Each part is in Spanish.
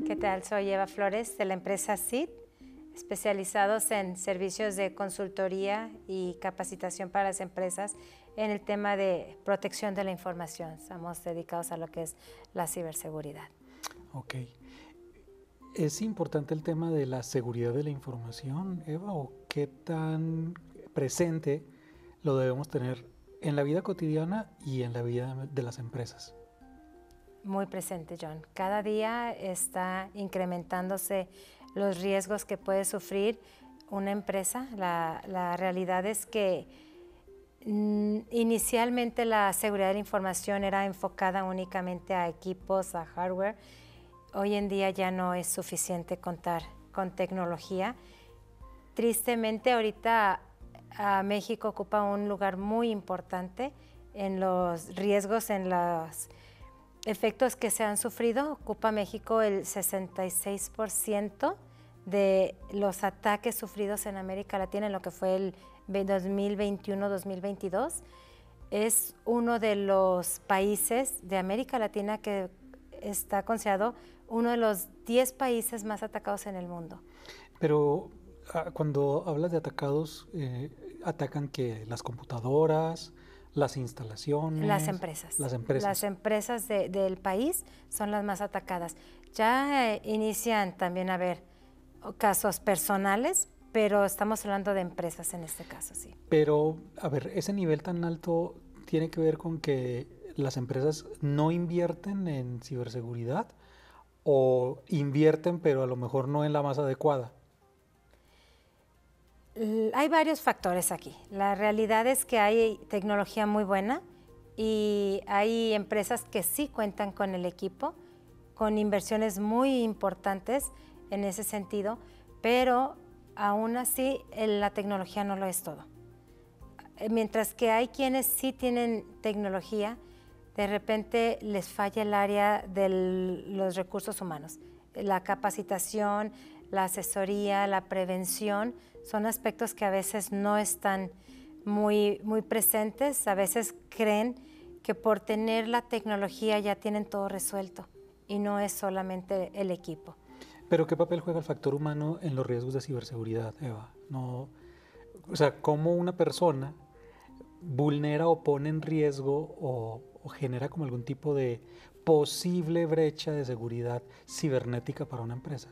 ¿Qué tal? Soy Eva Flores de la empresa CID, especializados en servicios de consultoría y capacitación para las empresas en el tema de protección de la información. Estamos dedicados a lo que es la ciberseguridad. Ok. ¿Es importante el tema de la seguridad de la información, Eva, o qué tan presente lo debemos tener en la vida cotidiana y en la vida de las empresas? Muy presente, John. Cada día está incrementándose los riesgos que puede sufrir una empresa. La realidad es que inicialmente la seguridad de la información era enfocada únicamente a equipos, a hardware. Hoy en día ya no es suficiente contar con tecnología. Tristemente, ahorita México ocupa un lugar muy importante en los riesgos, en los efectos que se han sufrido. Ocupa México el 66% de los ataques sufridos en América Latina en lo que fue el 2021-2022. Es uno de los países de América Latina que está considerado uno de los 10 países más atacados en el mundo. Pero cuando hablas de atacados, ¿atacan qué? ¿Las computadoras, las instalaciones? Las empresas. Las empresas. Las empresas del país son las más atacadas. Ya inician también a haber casos personales, pero estamos hablando de empresas en este caso, sí. Pero, a ver, ese nivel tan alto tiene que ver con que las empresas no invierten en ciberseguridad o invierten, pero a lo mejor no en la más adecuada. Hay varios factores aquí. La realidad es que hay tecnología muy buena y hay empresas que sí cuentan con el equipo, con inversiones muy importantes en ese sentido, pero aún así la tecnología no lo es todo. Mientras que hay quienes sí tienen tecnología, de repente les falla el área de los recursos humanos. La capacitación, la asesoría, la prevención, son aspectos que a veces no están muy presentes. A veces creen que por tener la tecnología ya tienen todo resuelto y no es solamente el equipo. Pero ¿qué papel juega el factor humano en los riesgos de ciberseguridad, Eva? No, o sea, ¿cómo una persona vulnera o pone en riesgo o genera como algún tipo de posible brecha de seguridad cibernética para una empresa?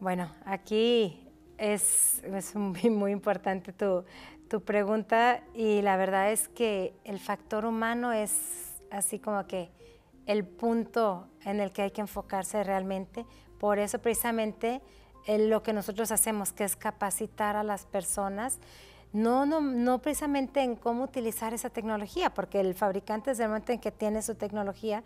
Bueno, aquí es muy importante tu pregunta y la verdad es que el factor humano es así como que el punto en el que hay que enfocarse realmente. Por eso precisamente lo que nosotros hacemos, que es capacitar a las personas, no precisamente en cómo utilizar esa tecnología, porque el fabricante desde el momento en que tiene su tecnología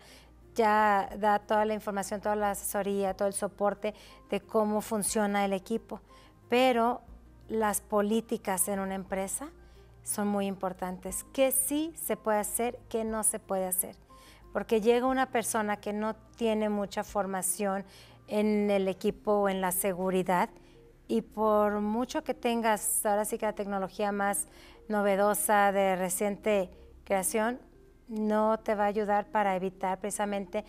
ya da toda la información, toda la asesoría, todo el soporte de cómo funciona el equipo. Pero las políticas en una empresa son muy importantes. ¿Qué sí se puede hacer, qué no se puede hacer? Porque llega una persona que no tiene mucha formación en el equipo o en la seguridad y por mucho que tengas ahora sí que la tecnología más novedosa de reciente creación, no te va a ayudar para evitar precisamente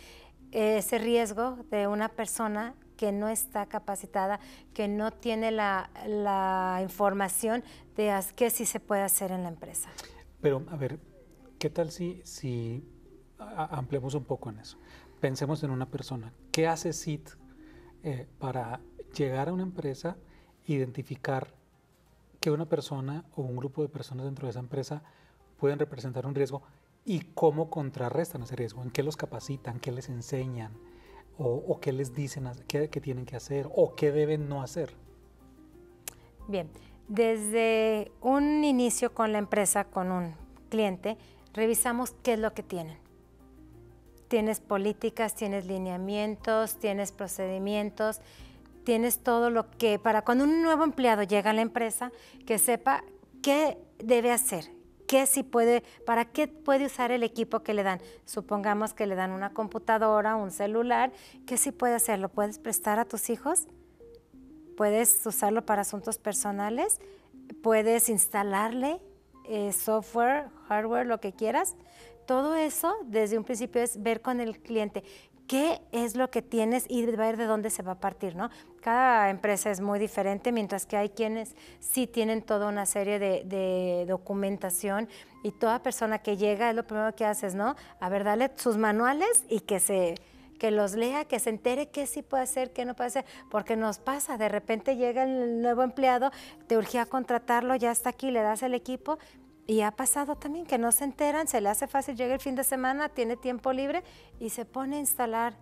ese riesgo de una persona que no está capacitada, que no tiene la información de qué sí se puede hacer en la empresa. Pero, a ver, ¿qué tal si ampliamos un poco en eso? Pensemos en una persona. ¿Qué hace CID para llegar a una empresa, identificar que una persona o un grupo de personas dentro de esa empresa pueden representar un riesgo y cómo contrarrestan ese riesgo? ¿En qué los capacitan? ¿Qué les enseñan? ¿O qué les dicen qué tienen que hacer? ¿O qué deben no hacer? Bien, desde un inicio con la empresa, con un cliente, revisamos qué es lo que tienen. Tienes políticas, tienes lineamientos, tienes procedimientos, tienes todo lo que, para cuando un nuevo empleado llega a la empresa, que sepa qué debe hacer, qué sí puede, para qué puede usar el equipo que le dan. Supongamos que le dan una computadora, un celular, ¿qué sí puede hacer? ¿Lo puedes prestar a tus hijos? ¿Puedes usarlo para asuntos personales? ¿Puedes instalarle software, hardware, lo que quieras. Todo eso desde un principio es ver con el cliente qué es lo que tienes y ver de dónde se va a partir, ¿no? Cada empresa es muy diferente, mientras que hay quienes sí tienen toda una serie de documentación y toda persona que llega es lo primero que haces, ¿no? A ver, dale sus manuales y que los lea, que se entere qué sí puede hacer, qué no puede hacer, porque nos pasa, de repente llega el nuevo empleado, te urgía contratarlo, ya está aquí, le das el equipo. Y ha pasado también que no se enteran, se le hace fácil, llega el fin de semana, tiene tiempo libre y se pone a instalar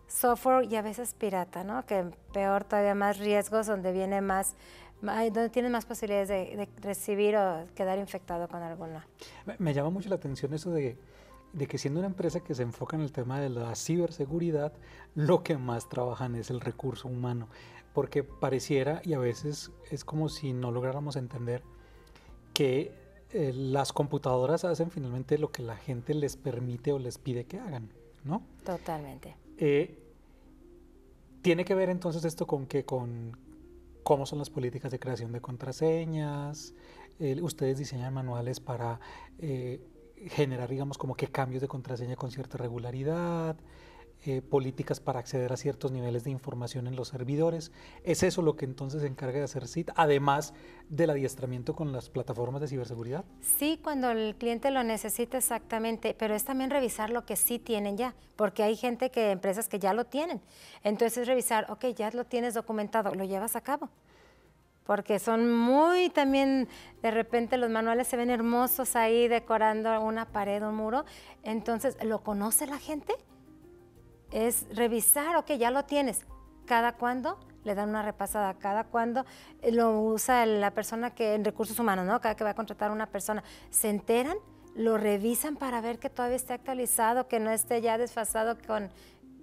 software y a veces pirata, ¿no? Que peor, todavía más riesgos, donde viene más, donde tienes más posibilidades de recibir o quedar infectado con alguna. Me llama mucho la atención eso de que siendo una empresa que se enfoca en el tema de la ciberseguridad, lo que más trabajan es el recurso humano, porque pareciera, y a veces es como si no lográramos entender, que las computadoras hacen finalmente lo que la gente les permite o les pide que hagan, ¿no? Totalmente. ¿Tiene que ver entonces esto con cómo son las políticas de creación de contraseñas? ¿Ustedes diseñan manuales para generar, digamos, como que cambios de contraseña con cierta regularidad? Políticas para acceder a ciertos niveles de información en los servidores? ¿Es eso lo que entonces se encarga de hacer CIT, además del adiestramiento con las plataformas de ciberseguridad? Sí, cuando el cliente lo necesita exactamente, pero es también revisar lo que sí tienen ya, porque hay empresas que ya lo tienen. Entonces revisar, ok, ya lo tienes documentado, lo llevas a cabo. Porque son muy también, de repente los manuales se ven hermosos ahí decorando una pared, un muro. Entonces, ¿lo conoce la gente? Es revisar, ok, ya lo tienes. ¿Cada cuándo? Le dan una repasada. ¿Cada cuándo lo usa la persona que en recursos humanos, ¿no? Cada que va a contratar a una persona, se enteran, lo revisan para ver que todavía esté actualizado, que no esté ya desfasado con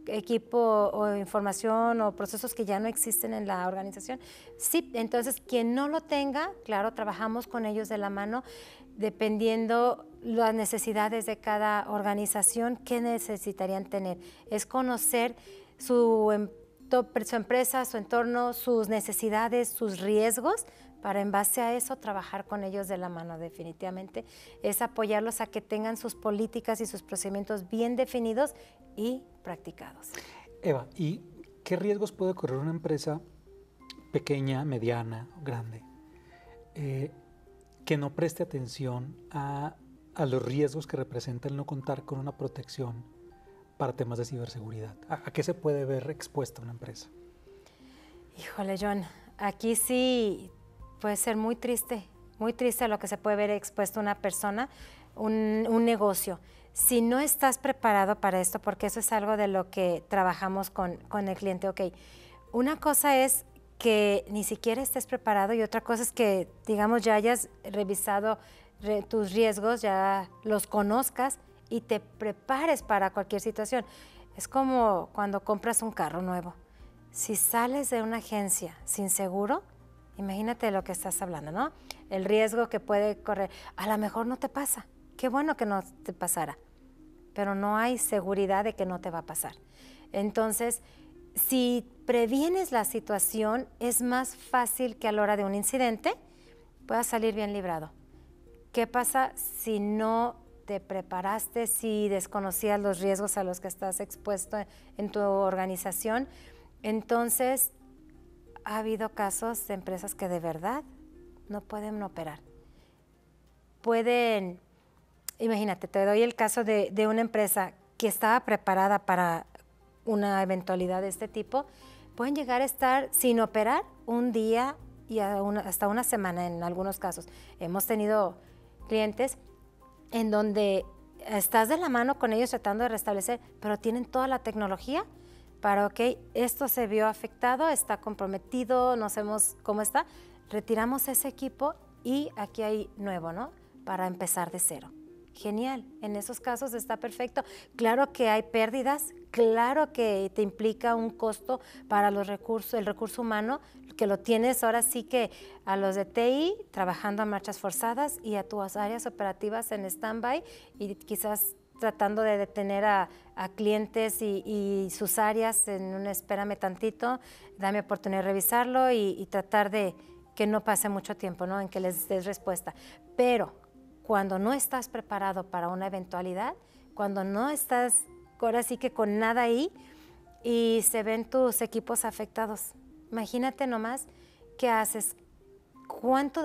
equipo o información o procesos que ya no existen en la organización. Sí, entonces quien no lo tenga, claro, trabajamos con ellos de la mano, dependiendo las necesidades de cada organización, qué necesitarían tener. Es conocer su empresa, su entorno, sus necesidades, sus riesgos, para en base a eso trabajar con ellos de la mano. Definitivamente es apoyarlos a que tengan sus políticas y sus procedimientos bien definidos y practicados. Eva, ¿y qué riesgos puede correr una empresa pequeña, mediana, grande, que no preste atención a los riesgos que representa el no contar con una protección para temas de ciberseguridad? ¿A qué se puede ver expuesta una empresa? Híjole, John, aquí sí puede ser muy triste a lo que se puede ver expuesto una persona, un negocio. Si no estás preparado para esto, porque eso es algo de lo que trabajamos con el cliente, ok, una cosa es que ni siquiera estés preparado y otra cosa es que, digamos, ya hayas revisado tus riesgos, ya los conozcas y te prepares para cualquier situación. Es como cuando compras un carro nuevo. Si sales de una agencia sin seguro, imagínate lo que estás hablando, ¿no? El riesgo que puede correr. A lo mejor no te pasa. Qué bueno que no te pasara, pero no hay seguridad de que no te va a pasar. Entonces, si previenes la situación, es más fácil que a la hora de un incidente puedas salir bien librado. ¿Qué pasa si no te preparaste, si desconocías los riesgos a los que estás expuesto en tu organización? Entonces, ha habido casos de empresas que de verdad no pueden operar. Imagínate, te doy el caso de una empresa que estaba preparada para una eventualidad de este tipo, pueden llegar a estar sin operar un día y hasta una semana en algunos casos. Hemos tenido clientes en donde estás de la mano con ellos tratando de restablecer, pero tienen toda la tecnología para, ok, esto se vio afectado, está comprometido, no sabemos cómo está, retiramos ese equipo y aquí hay nuevo, ¿no? Para empezar de cero. Genial, en esos casos está perfecto. Claro que hay pérdidas, claro que te implica un costo para el recurso humano, que lo tienes ahora sí que a los de TI trabajando a marchas forzadas y a tus áreas operativas en stand-by y quizás tratando de detener a clientes y sus áreas en un espérame tantito, dame oportunidad de revisarlo y tratar de que no pase mucho tiempo, ¿no? En que les des respuesta. Pero cuando no estás preparado para una eventualidad, cuando no estás ahora sí que con nada ahí y se ven tus equipos afectados. Imagínate nomás qué haces.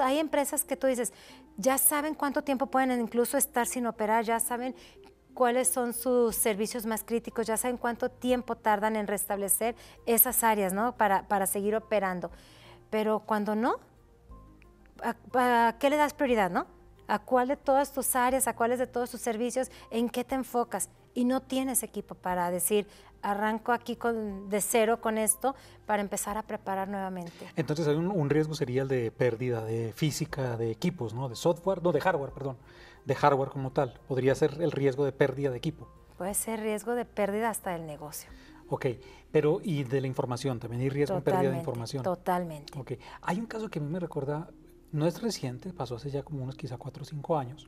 Hay empresas que tú dices, ya saben cuánto tiempo pueden incluso estar sin operar, ya saben cuáles son sus servicios más críticos, ya saben cuánto tiempo tardan en restablecer esas áreas, ¿no? Para seguir operando. Pero cuando no, ¿a qué le das prioridad, no? ¿A cuál de todas tus áreas, a cuáles de todos tus servicios, en qué te enfocas? Y no tienes equipo para decir, arranco aquí de cero con esto para empezar a preparar nuevamente. Entonces hay un riesgo sería el de pérdida de física de equipos, ¿no? De software, no, de hardware, perdón, de hardware como tal. Podría ser el riesgo de pérdida de equipo. Puede ser riesgo de pérdida hasta del negocio. Ok, pero y de la información, también hay riesgo de pérdida de información. Totalmente. Ok, hay un caso que a mí me recuerda, no es reciente, pasó hace ya como unos quizá 4 o 5 años.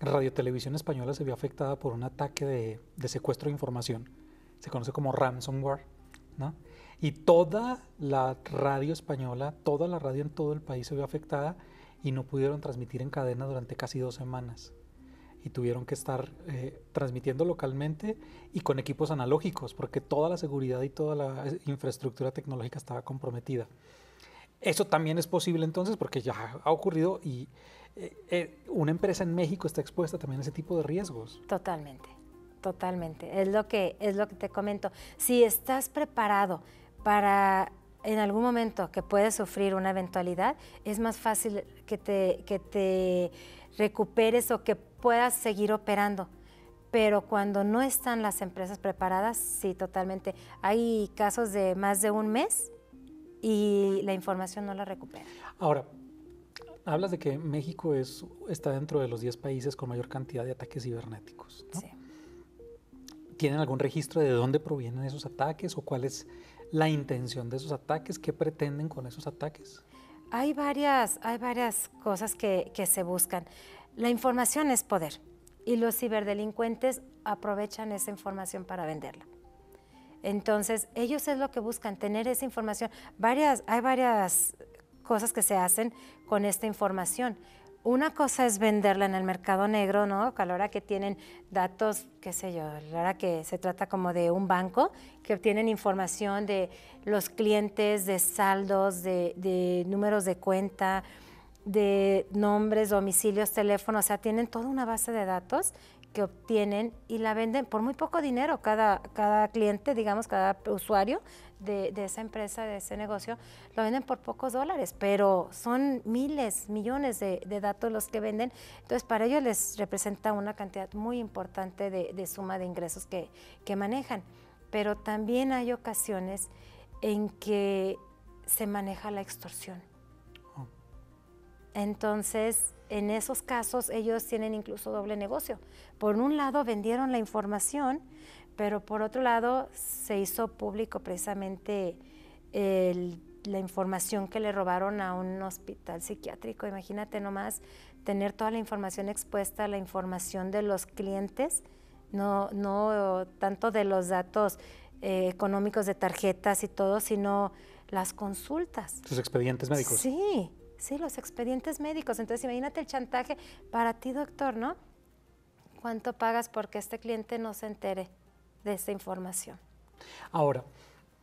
Radio Televisión Española se vio afectada por un ataque de secuestro de información. Se conoce como ransomware, ¿no? Y toda la radio española, toda la radio en todo el país se vio afectada y no pudieron transmitir en cadena durante casi 2 semanas. Y tuvieron que estar transmitiendo localmente y con equipos analógicos, porque toda la seguridad y toda la infraestructura tecnológica estaba comprometida. Eso también es posible entonces, porque ya ha ocurrido y una empresa en México está expuesta también a ese tipo de riesgos. Totalmente, totalmente. Es lo que te comento. Si estás preparado para en algún momento que puedes sufrir una eventualidad, es más fácil que te recuperes o que puedas seguir operando. Pero cuando no están las empresas preparadas, sí, totalmente. Hay casos de más de un mes y la información no la recupera. Ahora, hablas de que México está dentro de los 10 países con mayor cantidad de ataques cibernéticos, ¿no? Sí. ¿Tienen algún registro de dónde provienen esos ataques o cuál es la intención de esos ataques? ¿Qué pretenden con esos ataques? Hay varias cosas que se buscan. La información es poder y los ciberdelincuentes aprovechan esa información para venderla. Entonces, ellos es lo que buscan, tener esa información. Hay varias cosas que se hacen con esta información. Una cosa es venderla en el mercado negro, ¿no? A la hora que tienen datos, qué sé yo, a la hora que se trata como de un banco, que obtienen información de los clientes, de saldos, de números de cuenta, de nombres, domicilios, teléfonos, o sea, tienen toda una base de datos que obtienen y la venden por muy poco dinero. Cada cliente, digamos, cada usuario de esa empresa, de ese negocio, lo venden por pocos dólares, pero son miles, millones de datos los que venden. Entonces, para ellos les representa una cantidad muy importante de suma de ingresos que manejan. Pero también hay ocasiones en que se maneja la extorsión. Entonces, en esos casos, ellos tienen incluso doble negocio. Por un lado, vendieron la información, pero por otro lado, se hizo público precisamente la información que le robaron a un hospital psiquiátrico. Imagínate nomás tener toda la información expuesta, la información de los clientes, no tanto de los datos económicos de tarjetas y todo, sino las consultas. Sus expedientes médicos. Sí, los expedientes médicos. Entonces, imagínate el chantaje para ti, doctor, ¿no? ¿Cuánto pagas porque este cliente no se entere de esta información? Ahora,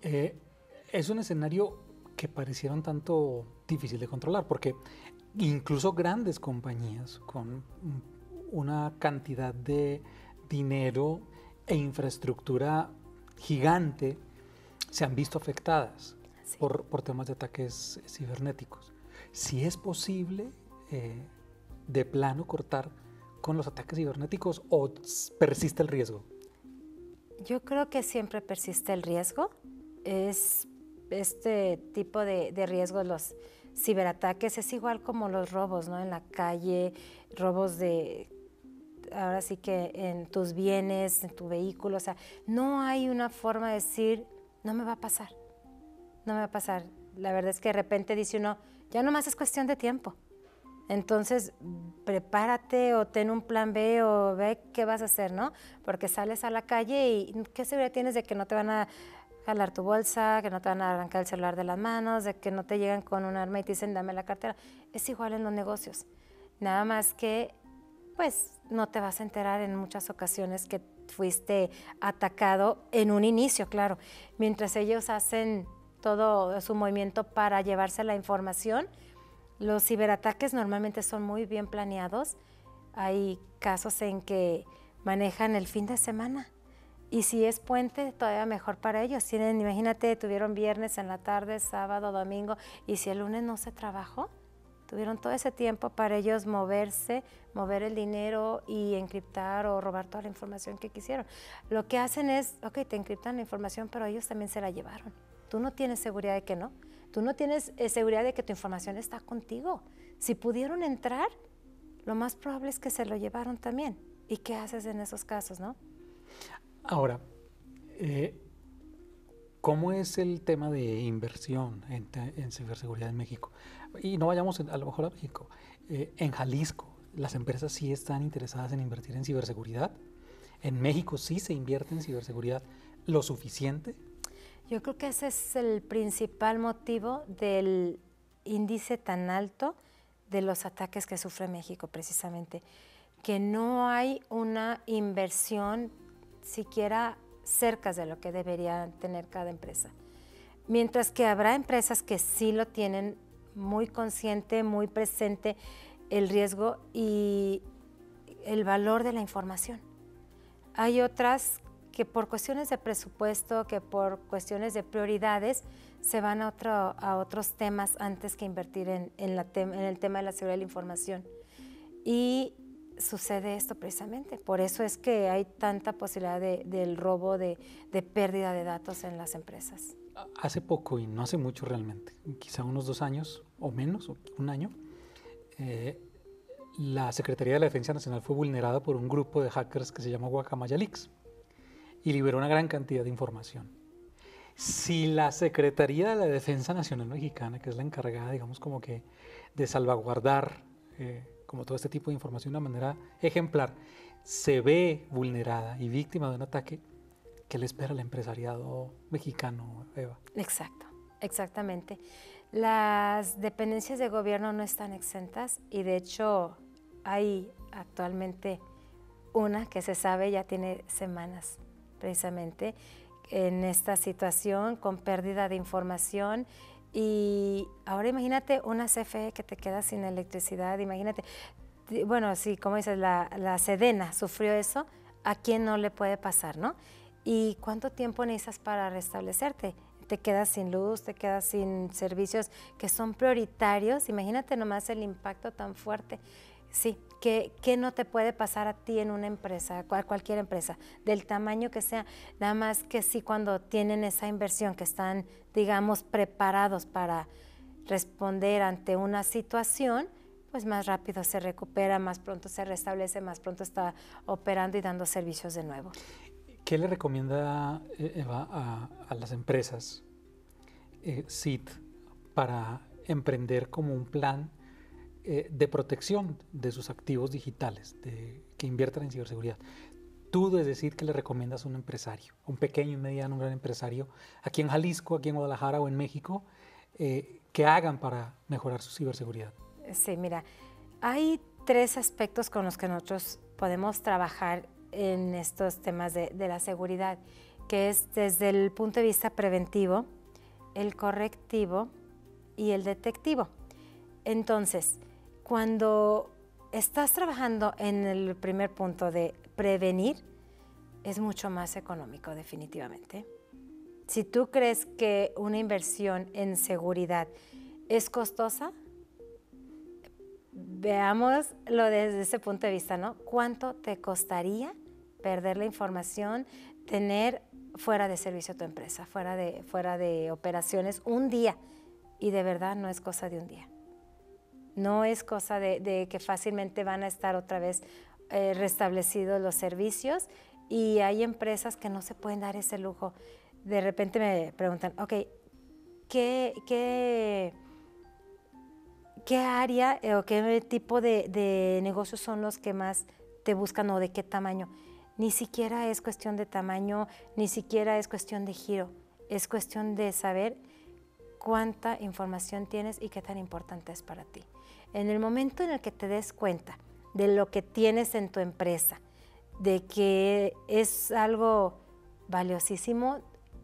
es un escenario que pareciera un tanto difícil de controlar, porque incluso grandes compañías con una cantidad de dinero e infraestructura gigante se han visto afectadas por temas de ataques cibernéticos. Si es posible de plano cortar con los ataques cibernéticos o persiste el riesgo. Yo creo que siempre persiste el riesgo. Es este tipo de riesgos, los ciberataques, es igual como los robos, ¿no? En la calle, robos ahora sí que en tus bienes, en tu vehículo, o sea, no hay una forma de decir, no me va a pasar, no me va a pasar. La verdad es que de repente dice uno, ya nomás es cuestión de tiempo. Entonces, prepárate o ten un plan B o ve qué vas a hacer, ¿no? Porque sales a la calle y ¿qué seguridad tienes de que no te van a jalar tu bolsa, que no te van a arrancar el celular de las manos, de que no te llegan con un arma y te dicen dame la cartera? Es igual en los negocios. Nada más que, pues, no te vas a enterar en muchas ocasiones que fuiste atacado en un inicio, claro. Mientras ellos hacen todo su movimiento para llevarse la información, los ciberataques normalmente son muy bien planeados. Hay casos en que manejan el fin de semana. Y si es puente, todavía mejor para ellos. Tienen, imagínate, tuvieron viernes en la tarde, sábado, domingo, y si el lunes no se trabajó, tuvieron todo ese tiempo para ellos moverse, mover el dinero y encriptar o robar toda la información que quisieron. Lo que hacen es, ok, te encriptan la información, pero ellos también se la llevaron. Tú no tienes seguridad de que no. Tú no tienes seguridad de que tu información está contigo. Si pudieron entrar, lo más probable es que se lo llevaron también. ¿Y qué haces en esos casos, no? Ahora, ¿cómo es el tema de inversión en ciberseguridad en México? Y no vayamos a lo mejor a México. En Jalisco, ¿las empresas sí están interesadas en invertir en ciberseguridad? ¿En México sí se invierte en ciberseguridad lo suficiente? Yo creo que ese es el principal motivo del índice tan alto de los ataques que sufre México, precisamente, que no hay una inversión siquiera cerca de lo que debería tener cada empresa. Mientras que habrá empresas que sí lo tienen muy consciente, muy presente el riesgo y el valor de la información. Hay otras que por cuestiones de presupuesto, que por cuestiones de prioridades, se van a otros temas antes que invertir en el tema de la seguridad de la información. Y sucede esto precisamente. Por eso es que hay tanta posibilidad del robo, de pérdida de datos en las empresas. Hace poco, y no hace mucho realmente, quizá unos 2 años o menos, o 1 año, la Secretaría de la Defensa Nacional fue vulnerada por un grupo de hackers que se llama Guacamaya Leaks y liberó una gran cantidad de información. Si la Secretaría de la Defensa Nacional Mexicana, que es la encargada, digamos, como que de salvaguardar como todo este tipo de información de una manera ejemplar, se ve vulnerada y víctima de un ataque, ¿qué le espera al empresariado mexicano, Eva? Exacto, exactamente. Las dependencias de gobierno no están exentas y de hecho hay actualmente una que se sabe ya tiene semanas precisamente en esta situación con pérdida de información. Y ahora imagínate una CFE que te queda sin electricidad, imagínate, bueno, sí, como dices, la Sedena sufrió eso, ¿a quién no le puede pasar, no? ¿Y cuánto tiempo necesitas para restablecerte? Te quedas sin luz, te quedas sin servicios que son prioritarios, imagínate nomás el impacto tan fuerte. Sí, ¿qué no te puede pasar a ti en una empresa, cualquier empresa, del tamaño que sea? Nada más que sí, cuando tienen esa inversión, que están, digamos, preparados para responder ante una situación, pues más rápido se recupera, más pronto se restablece, más pronto está operando y dando servicios de nuevo. ¿Qué le recomienda Eva a las empresas CIT para emprender como un plan de protección de sus activos digitales, que inviertan en ciberseguridad? Tú, de decir, que le recomiendas a un empresario, un pequeño, mediano, un gran empresario, aquí en Jalisco, aquí en Guadalajara o en México, que hagan para mejorar su ciberseguridad. Sí, mira, hay 3 aspectos con los que nosotros podemos trabajar en estos temas de la seguridad, que es desde el punto de vista preventivo, el correctivo y el detectivo. Entonces, cuando estás trabajando en el primer punto de prevenir, es mucho más económico, definitivamente. Si tú crees que una inversión en seguridad es costosa, veámoslo desde ese punto de vista, ¿no? ¿Cuánto te costaría perder la información, tener fuera de servicio tu empresa, fuera de operaciones un día? Y de verdad no es cosa de un día. No es cosa de que fácilmente van a estar otra vez restablecidos los servicios, y hay empresas que no se pueden dar ese lujo. De repente me preguntan, ok, ¿qué área o qué tipo de negocios son los que más te buscan o de qué tamaño? Ni siquiera es cuestión de tamaño, ni siquiera es cuestión de giro, es cuestión de saber cuánta información tienes y qué tan importante es para ti. En el momento en el que te des cuenta de lo que tienes en tu empresa, de que es algo valiosísimo,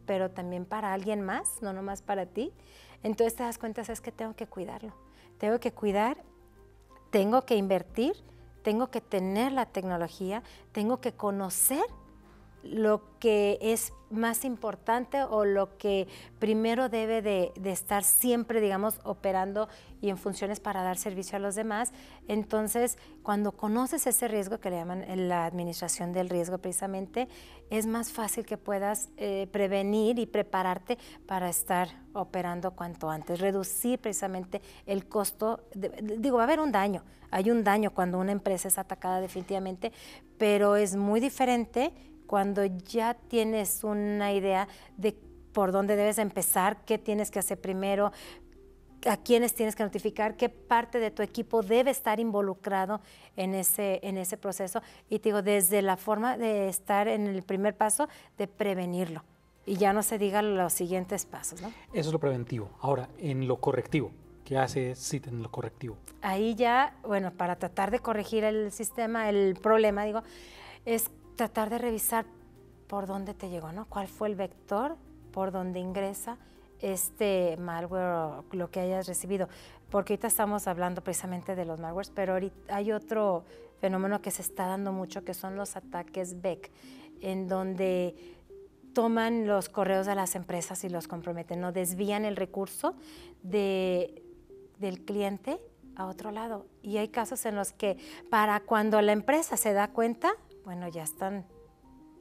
pero también para alguien más, no nomás para ti, entonces te das cuenta, es que tengo que cuidarlo, tengo que cuidar, tengo que invertir, tengo que tener la tecnología, tengo que conocer lo que es más importante o lo que primero debe de estar siempre, digamos, operando y en funciones para dar servicio a los demás. Entonces, cuando conoces ese riesgo, que le llaman la administración del riesgo precisamente, es más fácil que puedas prevenir y prepararte para estar operando cuanto antes, reducir precisamente el costo. Digo, va a haber un daño, hay un daño cuando una empresa es atacada definitivamente, pero es muy diferente cuando ya tienes una idea de por dónde debes empezar, qué tienes que hacer primero, a quiénes tienes que notificar, qué parte de tu equipo debe estar involucrado en ese proceso. Y te digo, desde la forma de estar en el primer paso, de prevenirlo. Y ya no se digan los siguientes pasos, ¿no? Eso es lo preventivo. Ahora, en lo correctivo, ¿qué hace CIT en lo correctivo? Ahí ya, bueno, para tratar de corregir el sistema, el problema, digo, es tratar de revisar por dónde te llegó, ¿no? ¿Cuál fue el vector por donde ingresa este malware o lo que hayas recibido? Porque ahorita estamos hablando precisamente de los malwares, pero ahorita hay otro fenómeno que se está dando mucho, que son los ataques BEC, en donde toman los correos de las empresas y los comprometen, ¿no? Desvían el recurso del cliente a otro lado. Y hay casos en los que para cuando la empresa se da cuenta, bueno, ya están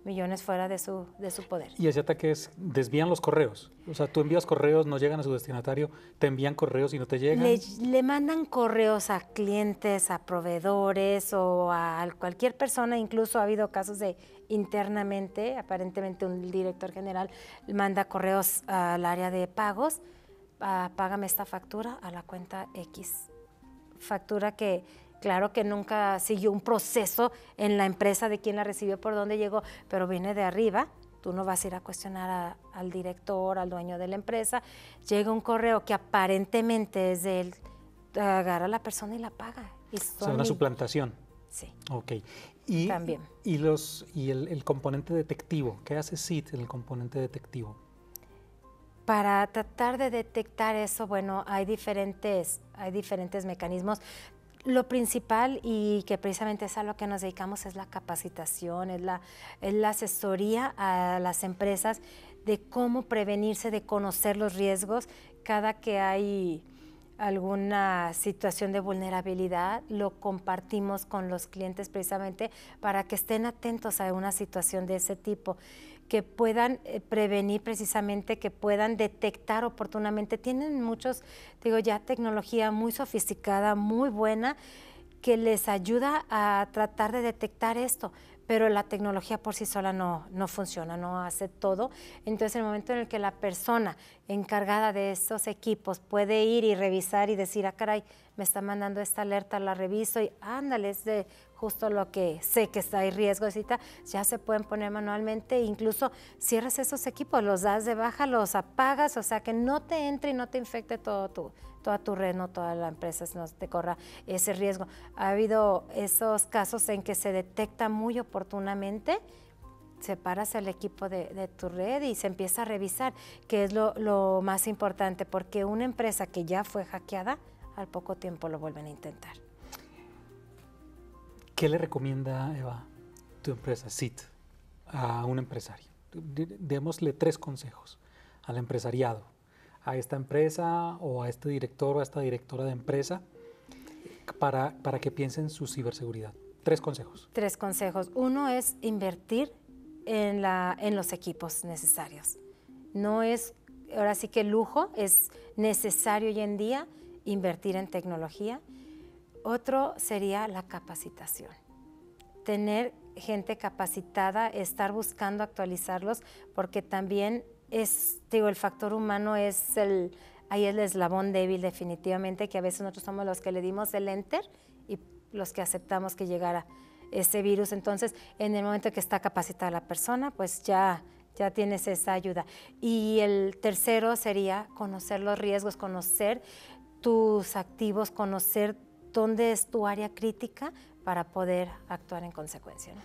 millones fuera de su poder. Y ese ataque es, desvían los correos. O sea, tú envías correos, no llegan a su destinatario, te envían correos y no te llegan. Le mandan correos a clientes, a proveedores o a cualquier persona. Incluso ha habido casos de internamente, aparentemente un director general manda correos al área de pagos, págame esta factura a la cuenta X. Factura que claro que nunca siguió un proceso en la empresa de quién la recibió, por dónde llegó, pero viene de arriba. Tú no vas a ir a cuestionar al director, al dueño de la empresa. Llega un correo que aparentemente es de él, agarra a la persona y la paga. O sea, una suplantación. Sí. Ok. Y, también. Y el componente detectivo, ¿qué hace CIT en el componente detectivo? Para tratar de detectar eso, bueno, hay diferentes mecanismos. Lo principal, y que precisamente es a lo que nos dedicamos, es la capacitación, es la asesoría a las empresas de cómo prevenirse, de conocer los riesgos. Cada que hay alguna situación de vulnerabilidad, lo compartimos con los clientes precisamente para que estén atentos a una situación de ese tipo, que puedan prevenir precisamente, que puedan detectar oportunamente. Tienen muchos, digo, ya tecnología muy sofisticada, muy buena, que les ayuda a tratar de detectar esto, pero la tecnología por sí sola no funciona, no hace todo. Entonces, en el momento en el que la persona encargada de estos equipos puede ir y revisar y decir, ah, caray, me está mandando esta alerta, la reviso y ándale, es de justo lo que sé que está en riesgo, ya se pueden poner manualmente, incluso cierras esos equipos, los das de baja, los apagas, o sea que no te entre y no te infecte toda tu red, no toda la empresa, no te corra ese riesgo. Ha habido esos casos en que se detecta muy oportunamente, separas el equipo de tu red y se empieza a revisar, que es lo más importante, porque una empresa que ya fue hackeada, al poco tiempo lo vuelven a intentar. ¿Qué le recomienda, Eva, tu empresa, CIT, a un empresario? Démosle 3 consejos al empresariado, a esta empresa o a este director o a esta directora de empresa para que piensen en su ciberseguridad. 3 consejos. 3 consejos. Uno es invertir en los equipos necesarios. No es, ahora sí que lujo, es necesario hoy en día invertir en tecnología. Otro sería la capacitación. Tener gente capacitada, estar buscando actualizarlos, porque también el factor humano es ahí el eslabón débil definitivamente, que a veces nosotros somos los que le dimos el enter y los que aceptamos que llegara ese virus. Entonces, en el momento que está capacitada la persona, pues ya ya tienes esa ayuda. Y el tercero sería conocer los riesgos, conocer tus activos, conocer dónde es tu área crítica para poder actuar en consecuencia, ¿no?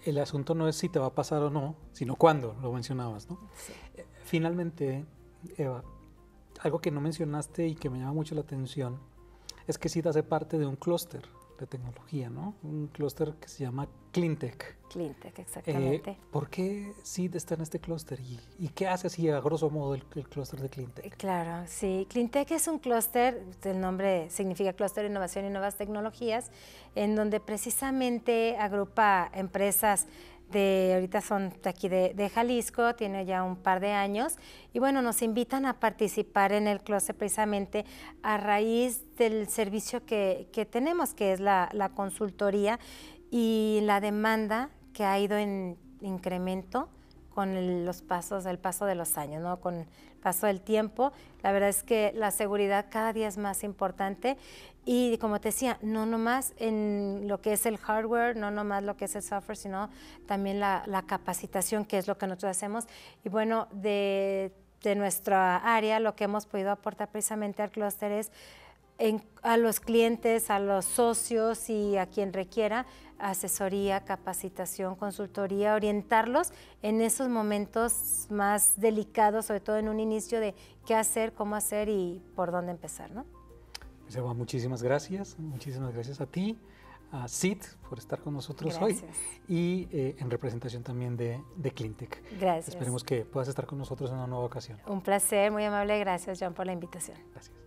El asunto no es si te va a pasar o no, sino cuándo, lo mencionabas, ¿no? Sí. Finalmente, Eva, algo que no mencionaste y que me llama mucho la atención es que SID hace parte de un clúster de tecnología, ¿no? Un clúster que se llama Cleantech. Cleantech, exactamente. ¿Por qué SID está en este clúster? ¿Y qué hace así, a grosso modo, el clúster de Cleantech? Claro, sí. Cleantech es un clúster, el nombre significa Clúster de Innovación y Nuevas Tecnologías, en donde precisamente agrupa empresas ahorita son de aquí de Jalisco, tiene ya un par de años, y bueno, nos invitan a participar en el clúster precisamente a raíz del servicio que tenemos, que es la consultoría y la demanda que ha ido en incremento con el paso de los años, ¿no? Con el paso del tiempo. La verdad es que la seguridad cada día es más importante y, como te decía, no nomás en lo que es el hardware, no nomás lo que es el software, sino también la capacitación, que es lo que nosotros hacemos. Y bueno, de nuestra área, lo que hemos podido aportar precisamente al clúster es a los clientes, a los socios y a quien requiera asesoría, capacitación, consultoría, orientarlos en esos momentos más delicados, sobre todo en un inicio de qué hacer, cómo hacer y por dónde empezar, ¿no? Pues Eva, muchísimas gracias a ti, a SID por estar con nosotros hoy y en representación también de Cleantech. Gracias. Esperemos que puedas estar con nosotros en una nueva ocasión. Un placer, muy amable, gracias John por la invitación. Gracias.